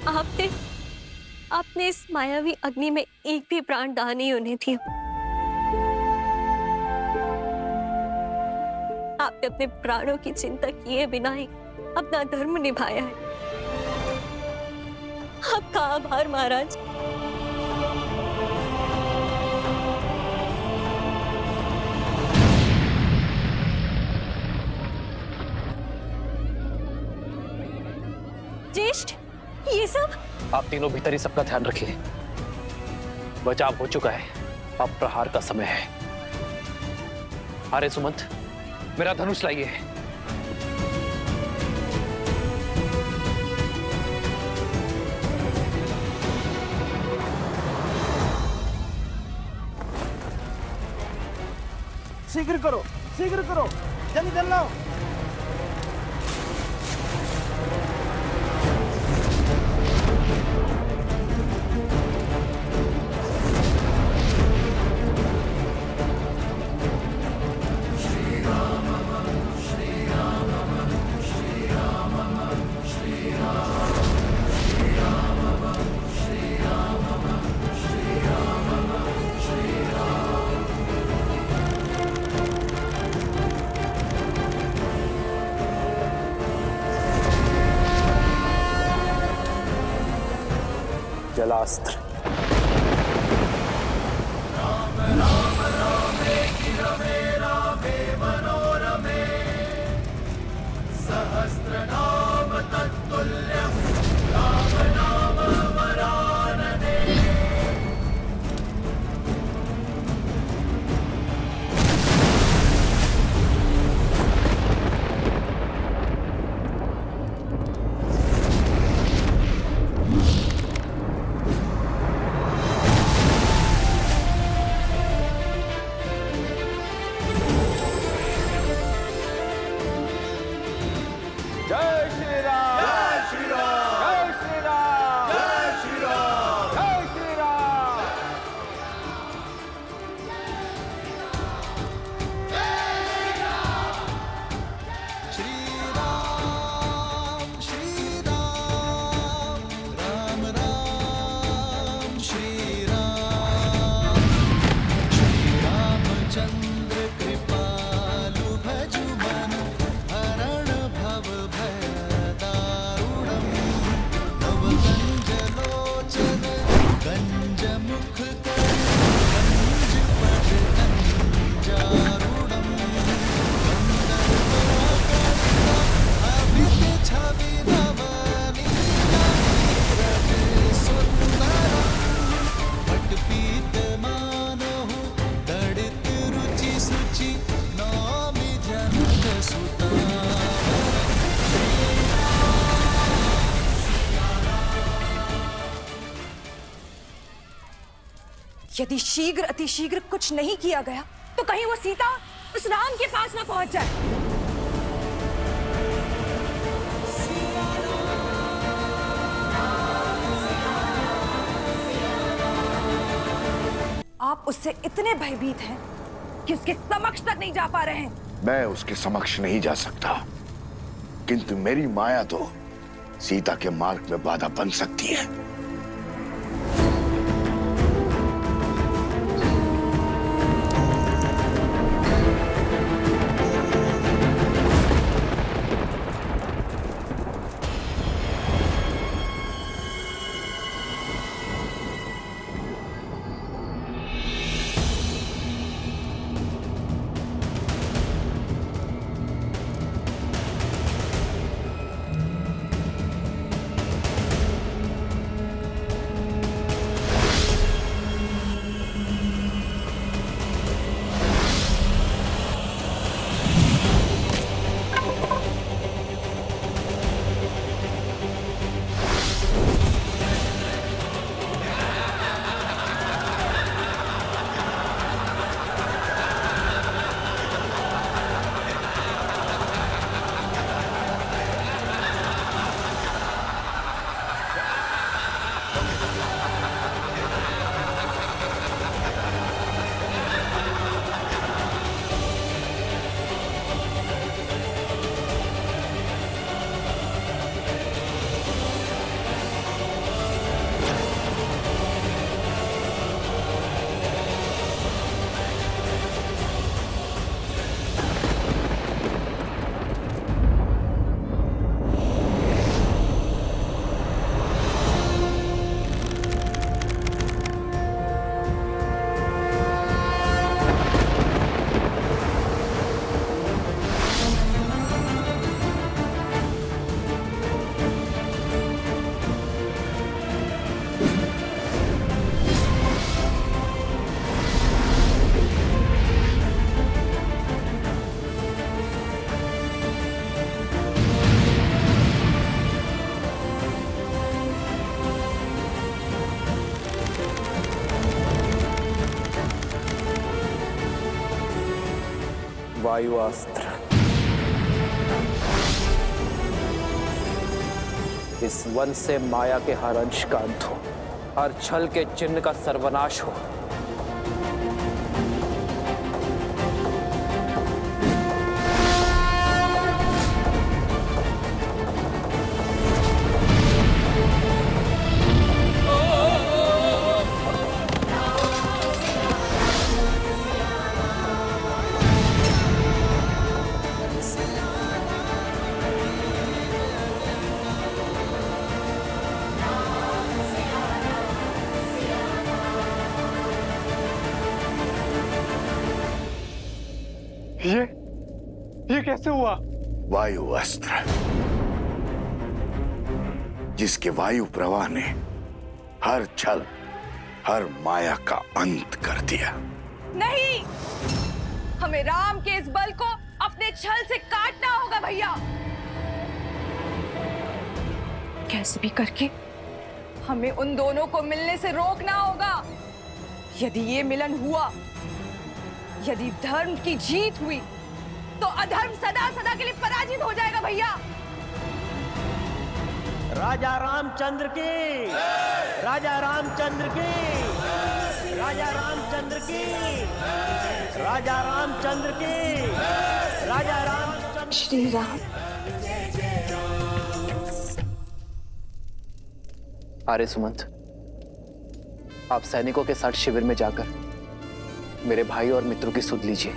आपने आपने इस मायावी अग्नि में एक भी प्राण दान नहीं होने दिया। आपने अपने प्राणों की चिंता किए बिना ही अपना धर्म निभाया है। आपका आभार महाराज। ज्येष्ठ, ये सब आप तीनों भीतर ही सबका ध्यान रखिए। बचाव हो चुका है, अब प्रहार का समय है। अरे सुमंत, मेरा धनुष लाइए। शीघ्र करो, शीघ्र करो, जल्दी कर लो। जलास्त्र। जय श्री राम, जय श्री राम, जय श्री राम, जय श्री राम, जय श्री राम। श्री राम, श्री राम, राम राम, श्री राम। श्री रामचंद्र कृपालु भजु मन, हरण भव भय दारुणम्। तव गंज लोचन गंज मुख कर, गंज पट गंजारुणम्। अभित छवि नवनीत नीरज सुंदरम्। पट पीत मानहु दड़ित रुचि सुचि, नौमि जनक सुतावरम्। यदि शीघ्र अतिशीघ्र कुछ नहीं किया गया तो कहीं वो सीता उस राम के पास ना पहुंच जाए। आप उससे इतने भयभीत हैं कि उसके समक्ष तक नहीं जा पा रहे हैं। मैं उसके समक्ष नहीं जा सकता, किंतु मेरी माया तो सीता के मार्ग में बाधा बन सकती है। वायुअस्त्र। इस वन से माया के हर अंश का अंत हो, हर छल के चिन्ह का सर्वनाश हो। ये कैसे हुआ? वायु अस्त्र, जिसके वायु प्रवाह ने हर छल, हर माया का अंत कर दिया। नहीं, हमें राम के इस बल को अपने छल से काटना होगा भैया। कैसे भी करके हमें उन दोनों को मिलने से रोकना होगा। यदि ये मिलन हुआ, यदि धर्म की जीत हुई, तो अधर्म सदा सदा के लिए पराजित हो जाएगा भैया। राजा रामचंद्र की, राजा रामचंद्र की, राजा रामचंद्र की, राजा रामचंद्र की, राजा रामचंद्र। श्री राम। आर्य सुमंत, आप सैनिकों के साथ शिविर में जाकर मेरे भाई और मित्रों की सुध लीजिए।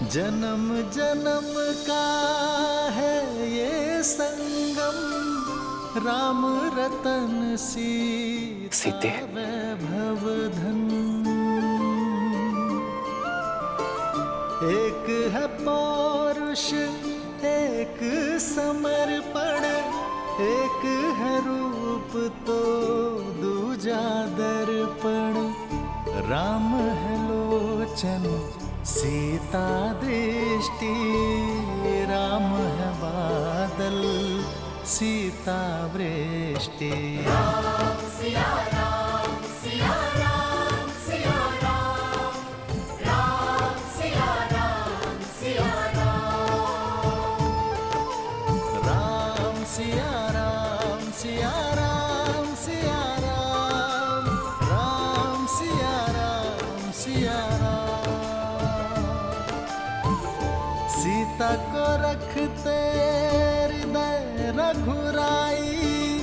जन्म जन्म का है ये संगम, राम रतन सीते वैभव धन। एक है पौरुष, एक समर्पण, एक है रूप तो दूजा दर्पण। राम है लोचन, सीता दृष्टि, राम है बादल, सीता वृष्टि। राम सिया राम, सिया राम, सिया राम, राम सिया राम, सिया राम, राम सिया राम, सिया राम, सिया राम, राम सिया राम, सिया राम। सीता को रखते हृदय रघुराई,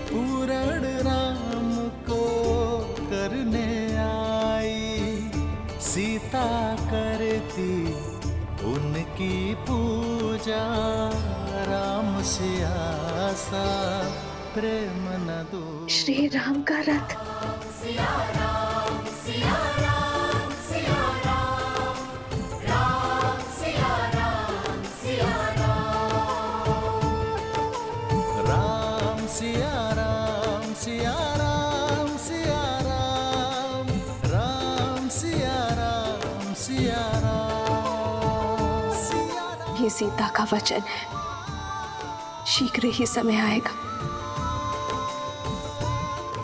पूरण राम को करने आई। सीता करती उनकी पूजा, राम सिया सा प्रेम न दो। श्री राम का रथ। सिया राम, सिया राम, सिया राम, राम सिया राम, सिया राम, राम सिया राम, सिया राम, सिया राम, राम सिया राम, सिया राम। ये सीता का वचन है, शीघ्र ही समय आएगा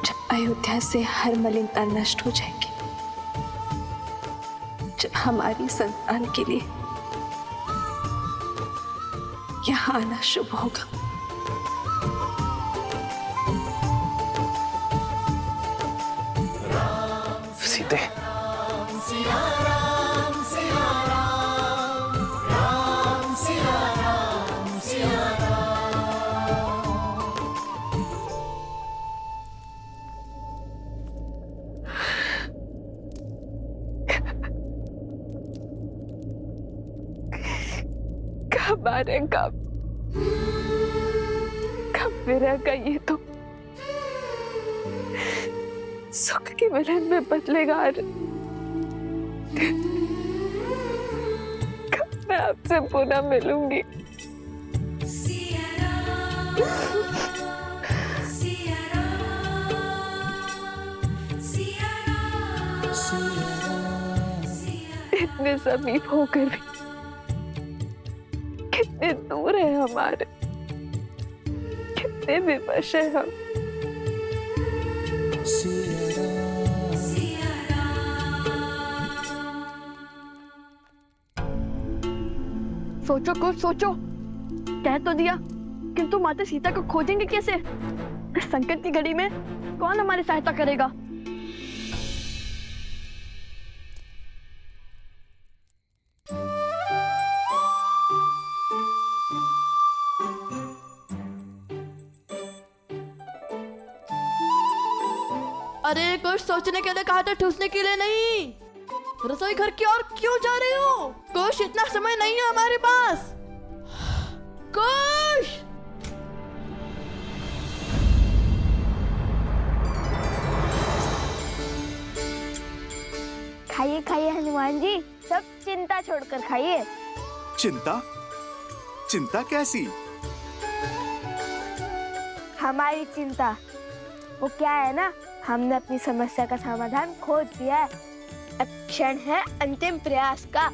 जब अयोध्या से हर मलिनता नष्ट हो जाएगी, जब हमारी संतान के लिए यहाँ आना शुभ होगा। सीते, सिया राम, सिया राम, राम सिया राम, सिया राम। कब आ रहे, कब विरह का ये तो सुख के मिलन में बदलेगा। कब मैं आपसे पुनः मिलूंगी? इतने समीप होकर भी कितने दूर है हमारे, कितने विवश है हम। सोचो कुछ सोचो। कह तो दिया, किंतु माता सीता को खोजेंगे कैसे? इस संकट की घड़ी में कौन हमारी सहायता करेगा? अरे कुछ सोचने के लिए कहा था, ठूसने के लिए नहीं। रसोई घर की ओर क्यों जा रही हो? कुछ इतना समय नहीं है हमारे पास। कुछ खाइए खाइए हनुमान जी, सब चिंता छोड़कर खाइए। चिंता? चिंता कैसी? हमारी चिंता वो क्या है ना, हमने अपनी समस्या का समाधान खोज दिया है। अब क्षण है अंतिम प्रयास का।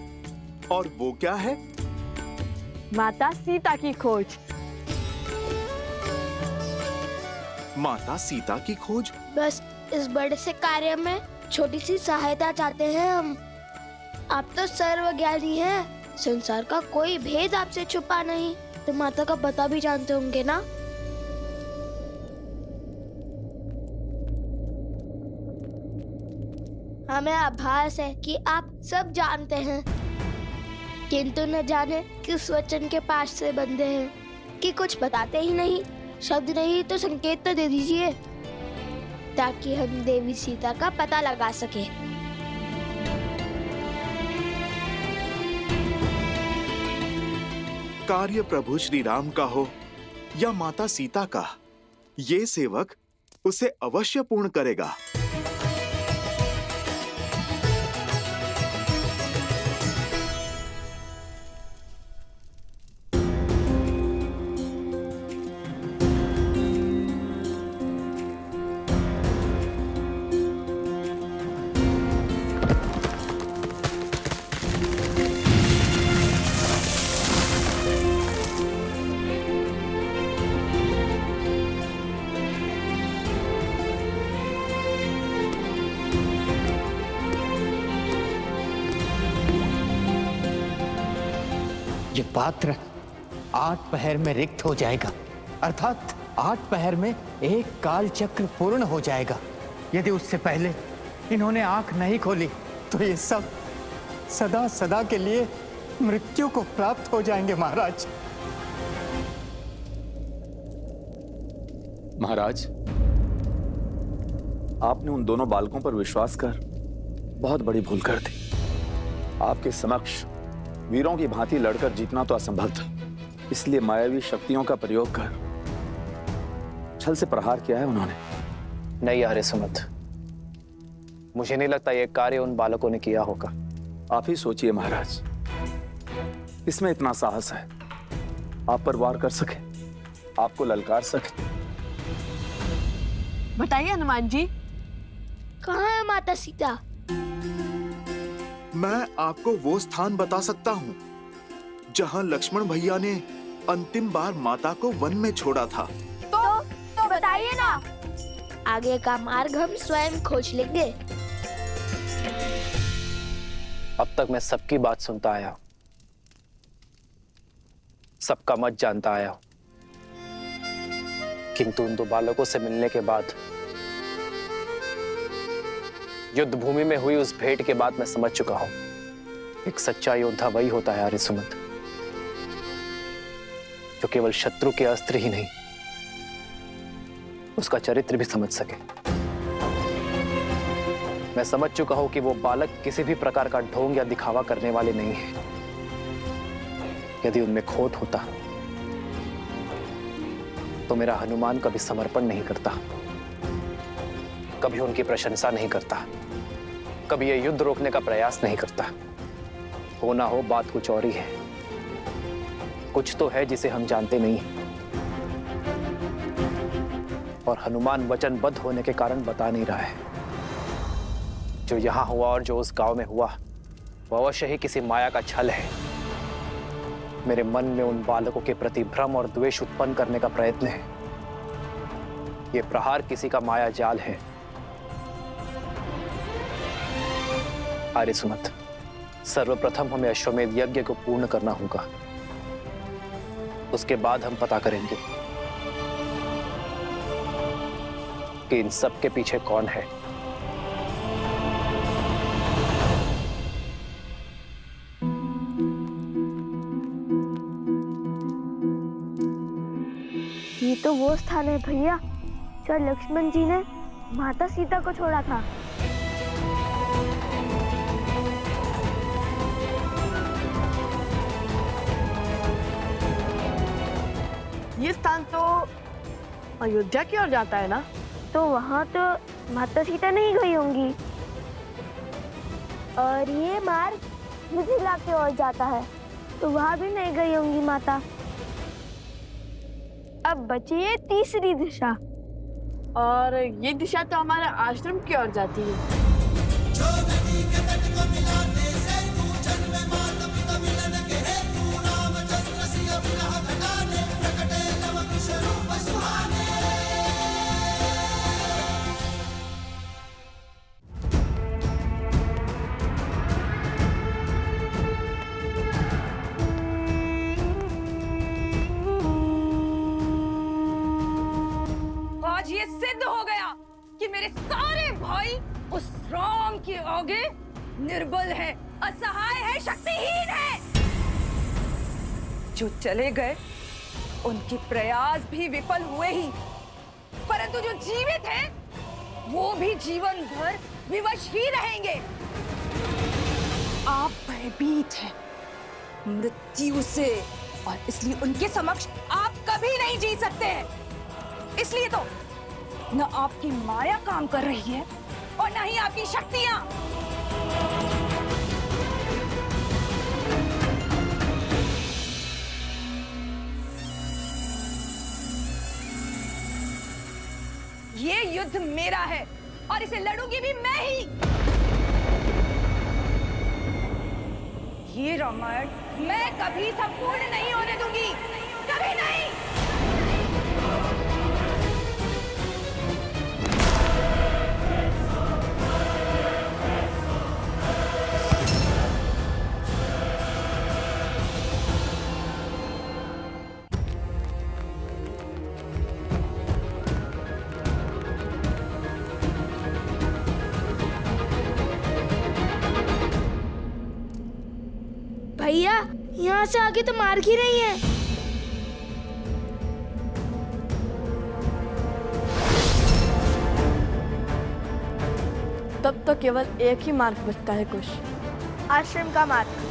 और वो क्या है? माता सीता की खोज। माता सीता की खोज? बस इस बड़े से कार्य में छोटी सी सहायता चाहते हैं हम। आप तो सर्वज्ञानी हैं, संसार का कोई भेद आपसे छुपा नहीं, तो माता का पता भी जानते होंगे ना। हमें आभास है कि आप सब जानते हैं, किंतु न जाने किस वचन के पास से बंधे हैं कि कुछ बताते ही नहीं। शब्द नहीं तो संकेत तो दे दीजिए, ताकि हम देवी सीता का पता लगा सके। कार्य प्रभु श्री राम का हो या माता सीता का, ये सेवक उसे अवश्य पूर्ण करेगा। ये पात्र 8 पहर में रिक्त हो जाएगा, अर्थात 8 पहर में एक काल चक्र पूर्ण हो जाएगा। यदि उससे पहले इन्होंने आंख नहीं खोली तो ये सब सदा सदा के लिए मृत्यु को प्राप्त हो जाएंगे महाराज। महाराज, आपने उन दोनों बालकों पर विश्वास कर बहुत बड़ी भूल कर दी। आपके समक्ष वीरों की भांति लड़कर जीतना तो असंभव था, इसलिए मायावी शक्तियों का प्रयोग कर छल से प्रहार किया है उन्होंने। नहीं आर्य सुमंत, मुझे नहीं लगता यह कार्य उन बालकों ने किया होगा। आप ही सोचिए महाराज, इसमें इतना साहस है, आप पर वार कर सके, आपको ललकार सके। बताइए हनुमान जी, कहाँ है माता सीता? मैं आपको वो स्थान बता सकता हूँ जहाँ लक्ष्मण भैया ने अंतिम बार माता को वन में छोड़ा था। तो बताइए ना, आगे का मार्ग हम स्वयं खोज लेंगे। अब तक मैं सबकी बात सुनता आया हूं, सबका मत जानता आया हूं, किंतु उन 2 बालकों से मिलने के बाद, युद्ध भूमि में हुई उस भेंट के बाद मैं समझ चुका हूं, एक सच्चा योद्धा वही होता है आर्य सुमंत, जो केवल शत्रु के अस्त्र ही नहीं, उसका चरित्र भी समझ सके। मैं समझ चुका हूं कि वो बालक किसी भी प्रकार का ढोंग या दिखावा करने वाले नहीं है। यदि उनमें खोट होता तो तो मेरा हनुमान कभी समर्पण नहीं करता, कभी उनकी प्रशंसा नहीं करता, कभी ये युद्ध रोकने का प्रयास नहीं करता। हो ना हो, बात कुछ और ही है। कुछ तो है जिसे हम जानते नहीं, और हनुमान वचनबद्ध होने के कारण बता नहीं रहा है। जो यहां हुआ और जो उस गांव में हुआ, वो अवश्य ही किसी माया का छल है। मेरे मन में उन बालकों के प्रति भ्रम और द्वेष उत्पन्न करने का प्रयत्न है। ये प्रहार किसी का माया जाल है। आर्य सुमंत, सर्वप्रथम हमें अश्वमेध यज्ञ को पूर्ण करना होगा। उसके बाद हम पता करेंगे कि इन सब के पीछे कौन है। ये तो वो स्थान है भैया, जहाँ लक्ष्मण जी ने माता सीता को छोड़ा था। ये स्थान तो अयोध्या की ओर जाता है ना? तो वहाँ तो माता सीता नहीं गई होंगी, और ये मार्ग मिथिला की ओर जाता है, तो वहाँ भी नहीं गई होंगी माता। अब बची है तीसरी दिशा, और ये दिशा तो हमारे आश्रम की ओर जाती है। आज ये सिद्ध हो गया कि मेरे सारे भाई उस राम के आगे निर्बल है, असहाय है, शक्तिहीन है। जो चले गए उनके प्रयास भी विफल हुए ही, परंतु जो जीवित हैं वो भी जीवन भर विवश ही रहेंगे। आप भयभीत हैं मृत्यु से, और इसलिए उनके समक्ष आप कभी नहीं जीत सकते हैं। इसलिए तो न आपकी माया काम कर रही है और न ही आपकी शक्तियां। ये युद्ध मेरा है और इसे लड़ूंगी भी मैं ही। ये रामायण मैं कभी संपूर्ण नहीं होने दूंगी, कभी नहीं। भैया, यहाँ से आगे तो मार्ग ही नहीं है। तब तो केवल एक ही मार्ग बचता है कुश, आश्रम का मार्ग।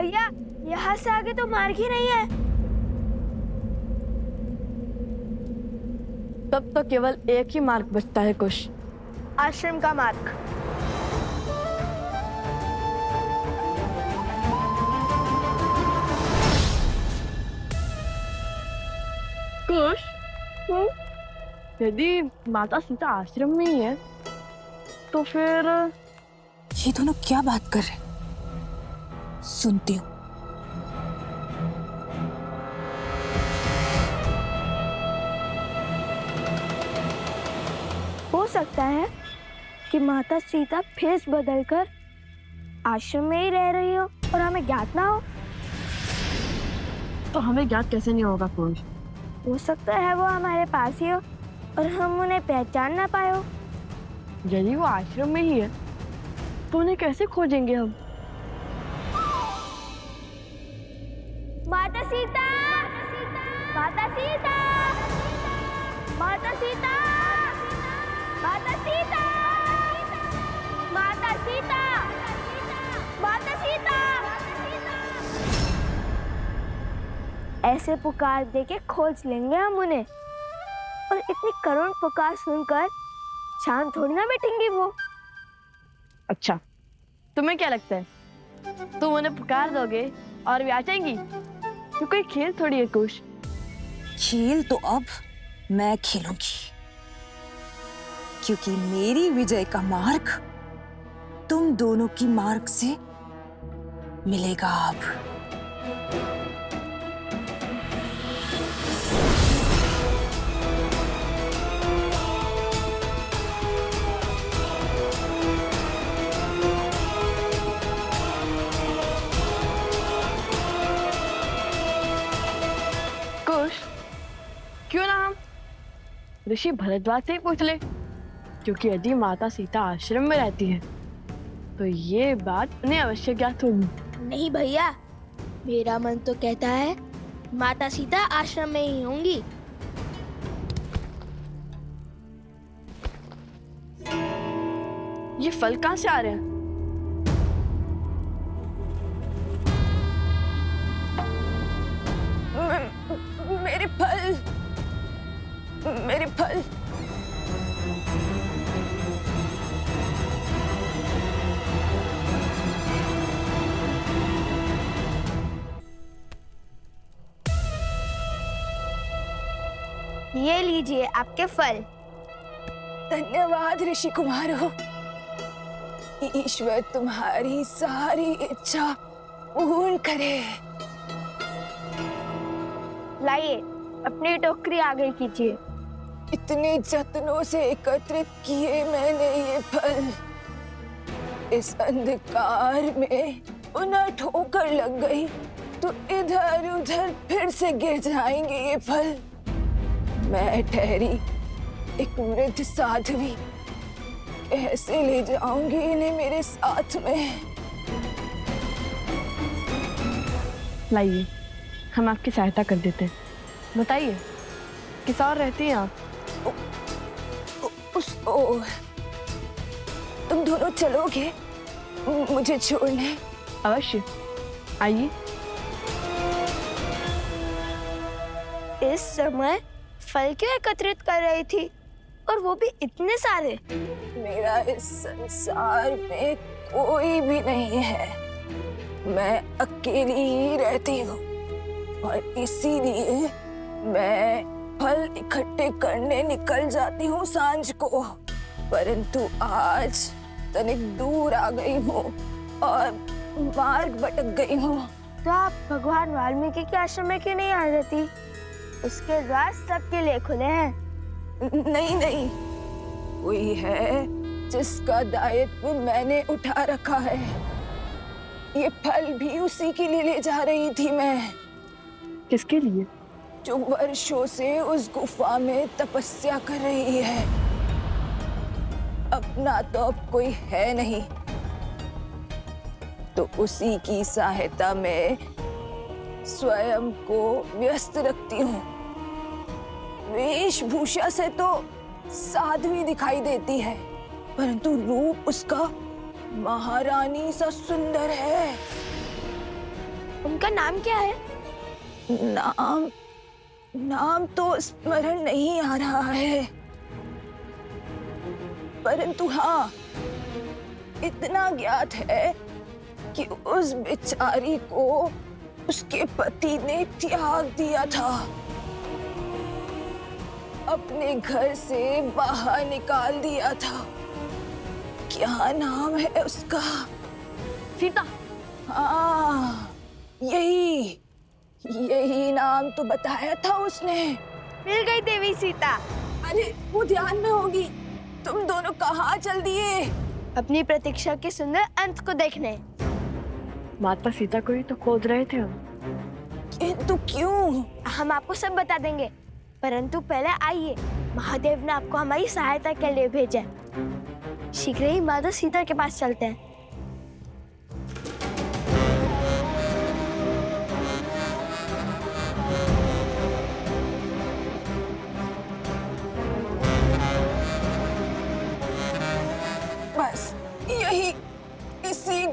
भैया, यहाँ से आगे तो मार्ग ही नहीं है। तब तो केवल एक ही मार्ग बचता है कुश, आश्रम का मार्ग। कुश, यदि माता सीता आश्रम में ही है, तो फिर ये दोनों क्या बात कर रहे हैं? सुनती हूँ। हो सकता है कि माता सीता भेष बदलकर आश्रम में ही रह रही हो और हमें ज्ञात ना हो। तो हमें ज्ञात कैसे नहीं होगा कुश? हो सकता है वो हमारे पास ही हो और हम उन्हें पहचान ना पाए हो। यदि वो आश्रम में ही है, तो उन्हें कैसे खोजेंगे हम? माता सीता, माता सीता, माता सीता, माता सीता, माता सीता, माता सीता। ऐसे पुकार दे के खोज लेंगे हम उन्हें, और इतनी करुण पुकार सुनकर शांत थोड़ी ना बैठेंगी वो। अच्छा, तुम्हें क्या लगता है तुम उन्हें पुकार दोगे और वे आ जाएंगी? तो कोई खेल थोड़ी है कुश। खेल तो अब मैं खेलूंगी, क्योंकि मेरी विजय का मार्ग तुम दोनों की मार्ग से मिलेगा अब। क्यों ना हम ऋषि भरद्वाज से ही पूछ ले, क्योंकि यदि माता सीता आश्रम में रहती है तो ये बात उन्हें अवश्य ज्ञात होगी। नहीं भैया, मेरा मन तो कहता है माता सीता आश्रम में ही होंगी। ये फल कहाँ से आ रहे हैं? मेरे फल, मेरे फल। ये लीजिए आपके फल। धन्यवाद ऋषि कुमारो। ईश्वर तुम्हारी सारी इच्छा पूर्ण करे। लाइए, अपनी टोकरी आगे कीजिए। इतने जत्नों से एकत्रित किए मैंने ये फल, इस अंधकार में उन्हें ठोकर लग गई तो इधर उधर फिर से गिर जाएंगे ये फल। मैं ठहरी एक वृद्ध साध्वी, कैसे ले जाऊंगी इन्हें मेरे साथ में? लाइए, हम आपकी सहायता कर देते हैं। बताइए, किस और रहती हैं आप? तुम दोनों चलोगे मुझे छोड़ने? अवश्य, आइए। इस समय फल क्यों एकत्रित कर रही थी, और वो भी इतने सारे? मेरा इस संसार में कोई भी नहीं है, मैं अकेली ही रहती हूँ, और इसीलिए मैं फल इकट्ठे करने निकल जाती हूँ सांझ को। परंतु आज तनिक दूर आ गई हूँ और मार्ग भटक गई हूँ। तो आप भगवान वाल्मीकि के आश्रम में क्यों नहीं आ जाती? उसके द्वार सबके लिए खुले हैं। नहीं नहीं, कोई है जिसका दायित्व मैंने उठा रखा है। ये फल भी उसी के लिए ले जा रही थी मैं। किसके लिए? जो वर्षों से उस गुफा में तपस्या कर रही है। अपना तो अब कोई है नहीं, तो उसी की सहायता में स्वयं को व्यस्त रखती हूँ। वेशभूषा से तो साध्वी दिखाई देती है, परंतु रूप उसका महारानी सा सुंदर है। उनका नाम क्या है? नाम तो स्मरण नहीं आ रहा है, परंतु हाँ, इतना ज्ञात है कि उस बेचारी को उसके पति ने त्याग दिया था, अपने घर से बाहर निकाल दिया था। क्या नाम है उसका? सीता। हाँ, यही नाम तो बताया था उसने। मिल गई देवी सीता। अरे वो ध्यान में होगी। तुम दोनों कहाँ चल दिए? अपनी प्रतीक्षा के सुंदर अंत को देखने। माता सीता को ही तो खोज रहे थे हम। किंतु क्यों? हम आपको सब बता देंगे, परंतु पहले आइए, महादेव ने आपको हमारी सहायता के लिए भेजा। शीघ्र ही माता सीता के पास चलते हैं।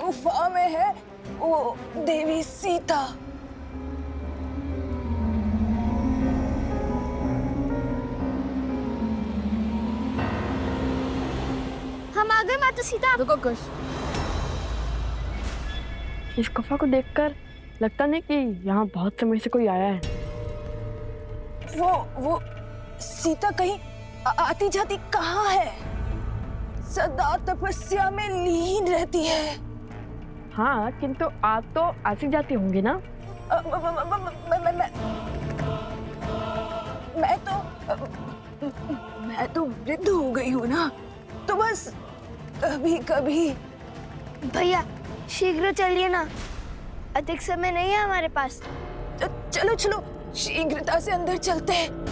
गुफा में है वो देवी सीता। हम आ गए माता सीता। रुको कुश, इस गुफा को देखकर लगता नहीं कि यहाँ बहुत समय से कोई आया है। वो सीता कहीं आती जाती कहाँ है? सदा तपस्या में लीन रहती है। हाँ, किंतु आप तो आती जाती होंगी ना? मैं तो वृद्ध हो गई हूँ ना, तो बस कभी कभी। भैया शीघ्र चलिए ना, अधिक समय नहीं है हमारे पास। चलो चलो शीघ्रता से अंदर चलते हैं।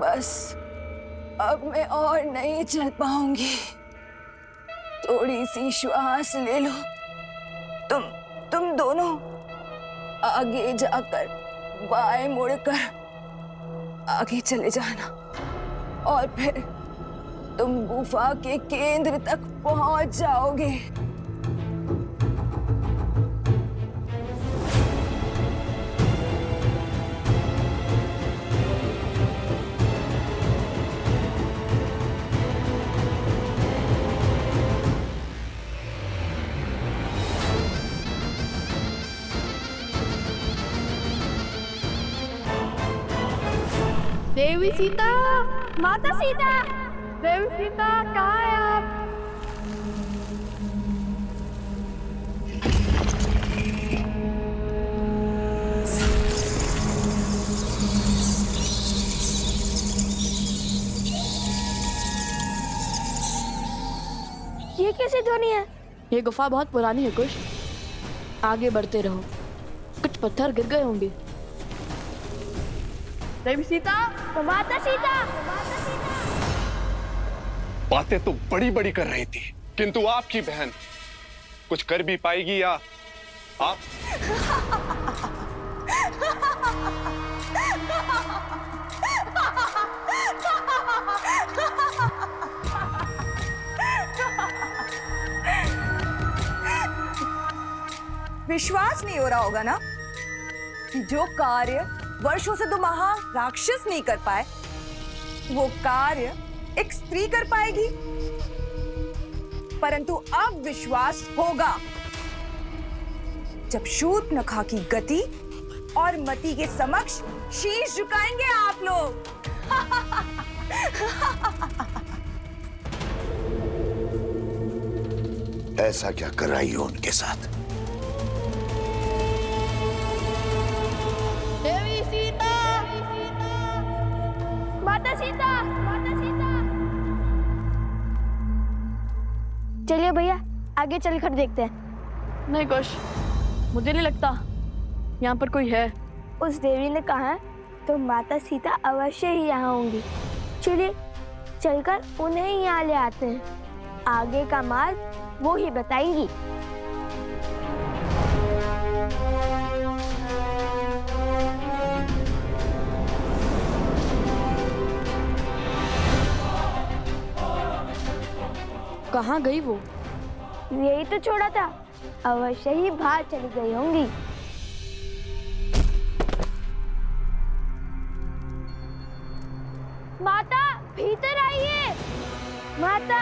बस अब मैं और नहीं चल पाऊंगी। थोड़ी सी श्वास ले लो। तुम दोनों आगे जाकर बाएं मुड़कर आगे चले जाना और फिर तुम गुफा के केंद्र तक पहुंच जाओगे। देवी सीता, माता सीता, देवी सीता कहाँ है आप? ये कैसी ध्वनि है? ये गुफा बहुत पुरानी है कुश, आगे बढ़ते रहो, कुछ पत्थर गिर गए होंगे। देवी सीता, माता सीता, बातें तो बड़ी बड़ी कर रही थी, किंतु आपकी बहन कुछ कर भी पाएगी या आप? विश्वास नहीं हो रहा होगा ना कि जो कार्य वर्षों से 2 महाराक्षस नहीं कर पाए, वो कार्य एक स्त्री कर पाएगी। परंतु अब विश्वास होगा जब शूर्पणखा की गति और मति के समक्ष शीश झुकाएंगे आप लोग। ऐसा क्या कर रही हो उनके साथ? देवी सीता, माता सीता, माता सीता। चलिए भैया आगे चलकर देखते हैं। नहीं कुश, मुझे नहीं लगता यहाँ पर कोई है। उस देवी ने कहा तो माता सीता अवश्य ही यहाँ होंगी। चलिए चलकर उन्हें ही यहाँ ले आते हैं, आगे का मार्ग वो ही बताएंगी। कहाँ गई वो? यही तो छोड़ा था, अवश्य ही बाहर चली गई होंगी। माता भीतर आइए, माता।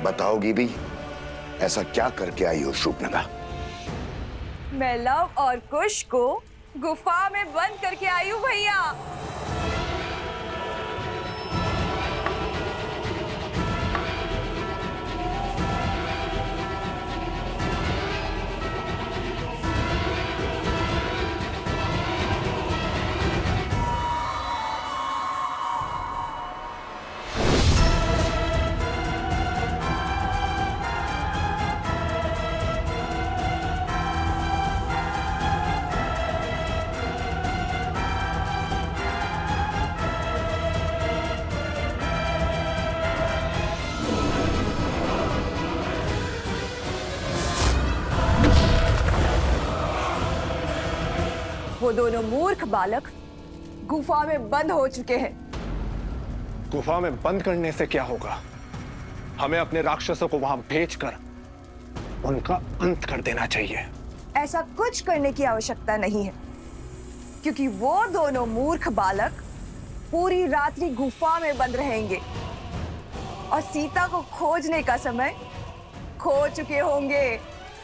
बताओगी भी, ऐसा क्या करके आई हो शूर्पणखा? मैं लव और कुश को गुफा में बंद करके आई हूँ भैया। वो दोनों मूर्ख बालक गुफा में बंद हो चुके हैं। गुफा में बंद करने से क्या होगा? हमें अपने राक्षसों को वहां भेजकर उनका अंत कर देना चाहिए। ऐसा कुछ करने की आवश्यकता नहीं है, क्योंकि वो दोनों मूर्ख बालक पूरी रात्रि गुफा में बंद रहेंगे और सीता को खोजने का समय खो चुके होंगे।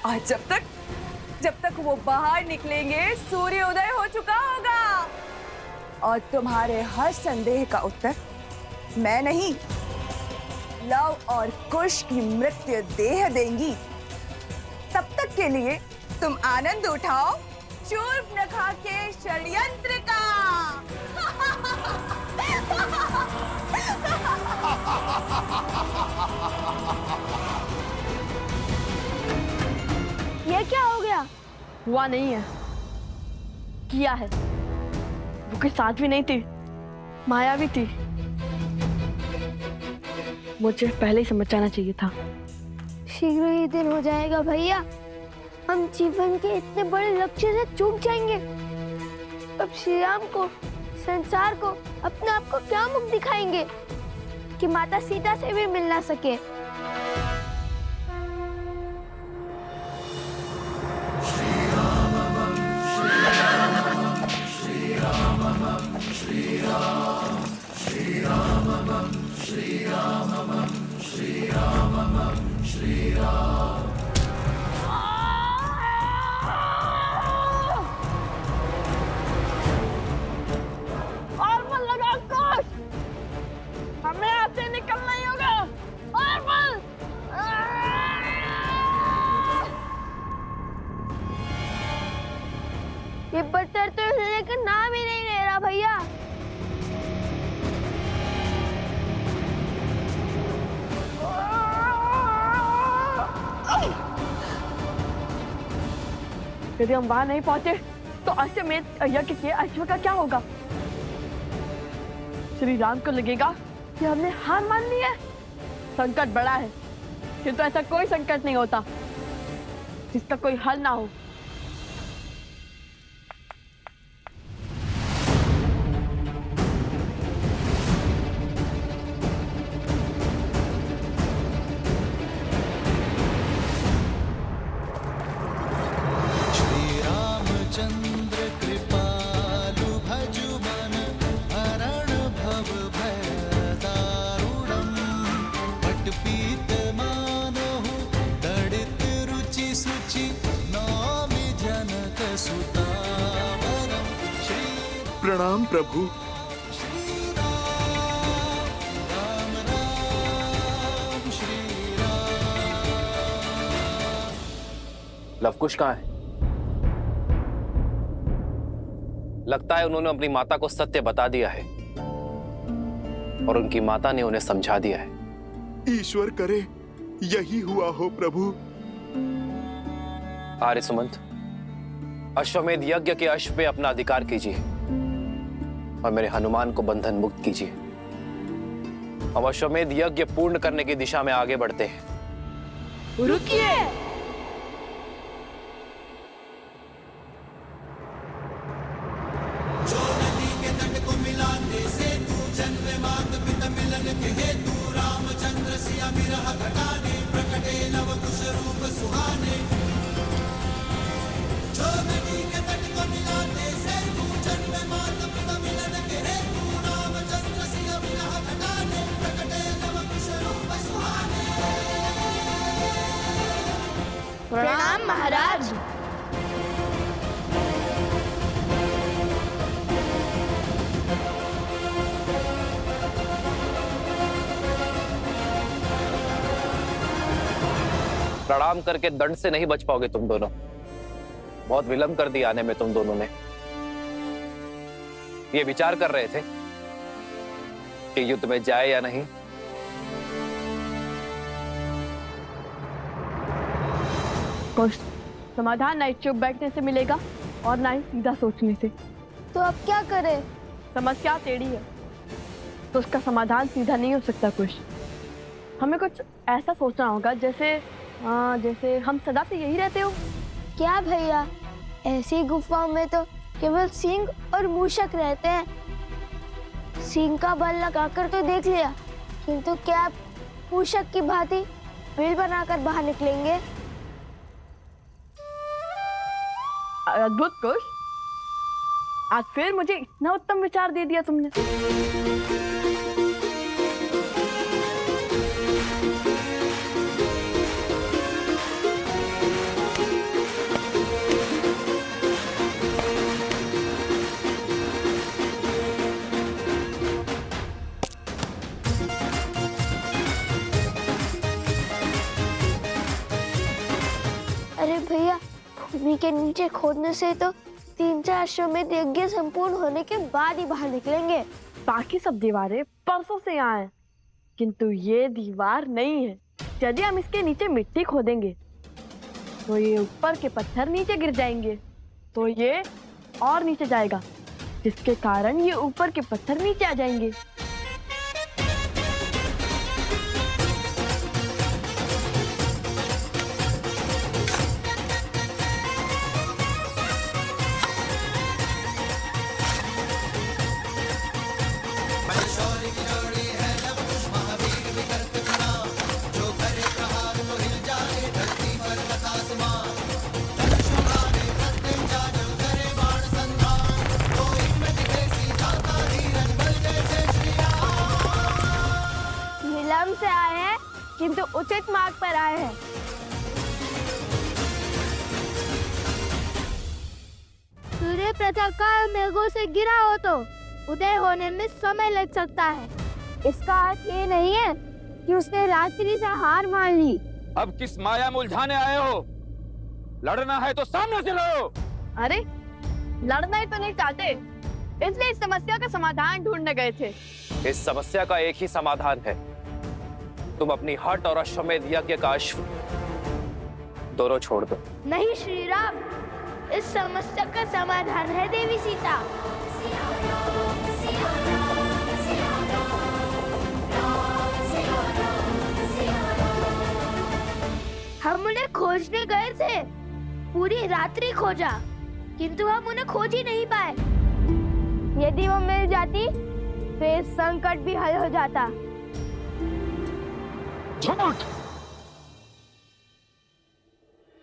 और जब तक वो बाहर निकलेंगे सूर्य उदय हो चुका होगा। और तुम्हारे हर संदेह का उत्तर मैं नहीं, लव और कुश की मृत्यु देह देंगी। तब तक के लिए तुम आनंद उठाओ शूर्पणखा के षड्यंत्र का। ये क्या हो गया? हुआ नहीं है, किया है। वो कोई साध्वी नहीं थी, मायावी थी। मुझे पहले ही समझ जाना चाहिए था। शीघ्र ही दिन हो जाएगा भैया, हम जीवन के इतने बड़े लक्ष्य से चूक जाएंगे। अब श्री राम को, संसार को, अपने आप को क्या मुख दिखाएंगे कि माता सीता से भी मिल ना सके। और मन लगा कोश, हमें यहाँ से निकलना ही होगा। और मन ये बटर तो हिलने का नाम ही नहीं ले रहा भैया। यदि हम वहां नहीं पहुंचे तो अश्वमेध यज्ञ के अश्व का क्या होगा? श्री राम को लगेगा कि हमने हार मान ली है। संकट बड़ा है, किंतु ऐसा कोई संकट नहीं होता जिसका कोई हल ना हो। चंद्र कृपालु भजु मन हरण भव भय दारुणम पटपीत मानहु दड़ित रुचि सुचि नौमि जनक सुतावरम। प्रणाम प्रभु। लवकुश कहाँ है? लगता है उन्होंने अपनी माता को सत्य बता दिया है और उनकी माता ने उन्हें समझा दिया है। ईश्वर करे यही हुआ हो प्रभु। आर्य सुमंत, अश्वमेध यज्ञ के अश्व पे अपना अधिकार कीजिए और मेरे हनुमान को बंधन मुक्त कीजिए। हम अश्वमेध यज्ञ पूर्ण करने की दिशा में आगे बढ़ते हैं। रुकिए! प्रणाम महाराज। प्रणाम करके दंड से नहीं बच पाओगे तुम दोनों। बहुत विलंब कर दिया आने में तुम दोनों ने। ये विचार कर रहे थे कि युद्ध में जाए या नहीं। कुछ समाधान ना चुप बैठने से मिलेगा और ना ही सीधा सोचने से। तो अब क्या करें? समस्या टेढ़ी है तो उसका समाधान सीधा नहीं हो सकता। कुछ हमें कुछ ऐसा सोचना होगा जैसे हम सदा से यही रहते हो। क्या भैया, ऐसी गुफाओं में तो केवल सींग और मूषक रहते हैं। सींग का बल लगाकर तो देख लिया, किंतु क्या आप मूषक की भांति बिल बनाकर बाहर निकलेंगे? अद्भुत कुश, आज फिर मुझे इतना उत्तम विचार दे दिया तुमने। अरे भैया, भूमि के नीचे खोदने से तो 3-4 अश्वमेध यज्ञ संपूर्ण होने के बाद ही बाहर निकलेंगे। बाकी सब दीवारें परसों से यहाँ हैं, किंतु ये दीवार नहीं है। यदि हम इसके नीचे मिट्टी खोदेंगे तो ये ऊपर के पत्थर नीचे गिर जाएंगे, तो ये और नीचे जाएगा, जिसके कारण ये ऊपर के पत्थर नीचे आ जाएंगे। विलंब से आए हैं, किंतु उचित मार्ग पर आए हैं। सूर्य प्रातःकाल मेघों से गिरा हो तो उदय होने में समय लग सकता है। इसका अर्थ ये नहीं है कि उसने रात्रि से हार मान ली। अब किस माया में उलझाने आए हो? लड़ना है तो सामने से लड़ो। अरे लड़ना ही तो नहीं चाहते, इसलिए इस समस्या का समाधान ढूंढने गए थे। इस समस्या का एक ही समाधान है, तुम अपनी हट और अश्वमेध यज्ञ का अश्व दोनों छोड़ दो। नहीं श्री राम, इस समस्या का समाधान है देवी सीता। हम उन्हें खोजने गए थे, पूरी रात्रि खोजा, किंतु हम उन्हें खोज ही नहीं पाए। यदि वो मिल जाती तो ये संकट भी हल हो जाता। झूठ!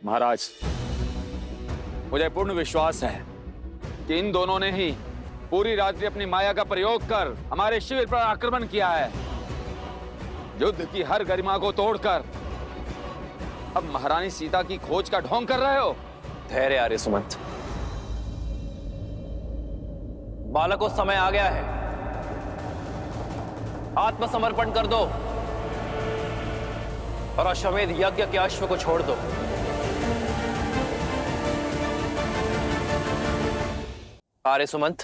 महाराज, मुझे पूर्ण विश्वास है कि इन दोनों ने ही पूरी रात्रि अपनी माया का प्रयोग कर हमारे शिविर पर आक्रमण किया है। युद्ध की हर गरिमा को तोड़कर अब महारानी सीता की खोज का ढोंग कर रहे हो। धैर्य आर्य सुमंत, बालकों, समय आ गया है, आत्मसमर्पण कर दो और अश्वमेध यज्ञ के अश्व को छोड़ दो। आर्य सुमंत,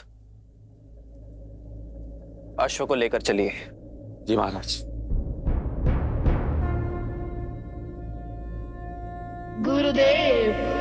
अश्व को लेकर चलिए। जी महाराज। गुरुदेव।